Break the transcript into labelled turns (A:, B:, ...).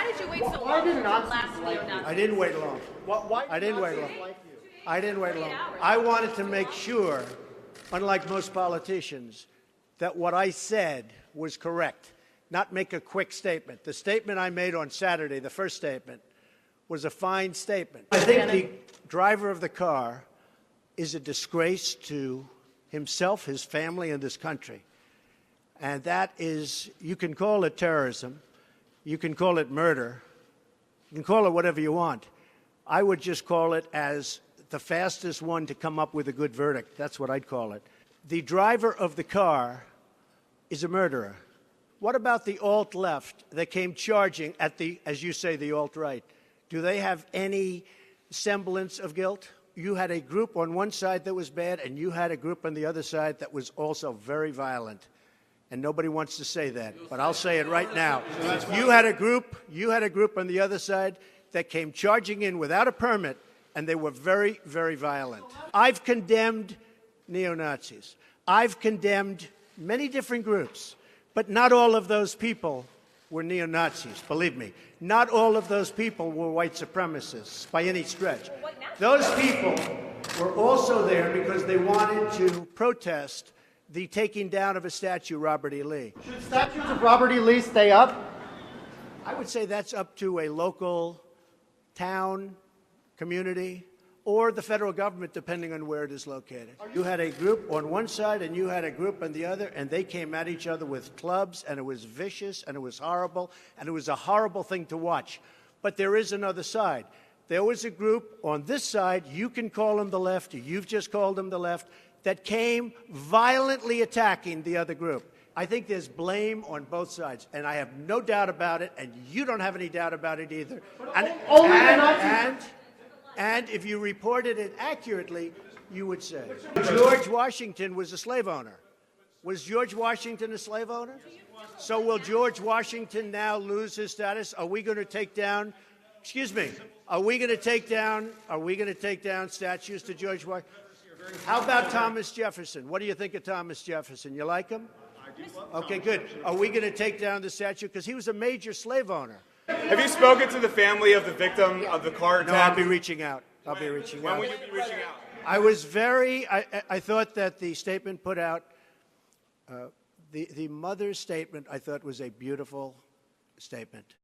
A: Why did you wait so long for the last neo-Nazi?
B: I didn't wait long. I didn't wait long. I didn't wait long. I wanted to make sure, unlike most politicians, that what I said was correct, not make a quick statement. The statement I made on Saturday, the first statement, was a fine statement. I think the driver of the car is a disgrace to himself, his family, and this country. And that is, you can call it terrorism, you can call it murder, you can call it whatever you want. I would just call it as the fastest one to come up with a good verdict. That's what I'd call it. The driver of the car is a murderer. What about the alt-left that came charging at the, as you say, the alt-right? Do they have any semblance of guilt? You had a group on one side that was bad, and you had a group on the other side that was also very violent. And nobody wants to say that, but I'll say it right now. You had a group on the other side that came charging in without a permit, and they were very, very violent. I've condemned neo-Nazis. I've condemned many different groups, but not all of those people were neo-Nazis, believe me. Not all of those people were white supremacists by any stretch. Those people were also there because they wanted to protest the taking down of a statue, Robert E. Lee.
C: Should statues of Robert E. Lee stay up?
B: I would say that's up to a local town, community, or the federal government, depending on where it is located. You had a group on one side and you had a group on the other, and they came at each other with clubs, and it was vicious, and it was horrible, and it was a horrible thing to watch. But there is another side. There was a group on this side, you can call them the left, or you've just called them the left, that came violently attacking the other group. I think there's blame on both sides, and I have no doubt about it, and you don't have any doubt about it either. And if you reported it accurately, you would say, George Washington was a slave owner. Was George Washington a slave owner? So will George Washington now lose his status? Are we going to take down, excuse me, are we going to take down statues to George Washington? How about Thomas Jefferson? What do you think of Thomas Jefferson? You like him? Okay, good. Are we going to take down the statue? Because he was a major slave owner.
D: Have you spoken to the family of the victim of the car attack?
B: No, I'll be reaching out. When will you be reaching out? I was I thought that the statement put out, the mother's statement, I thought was a beautiful statement.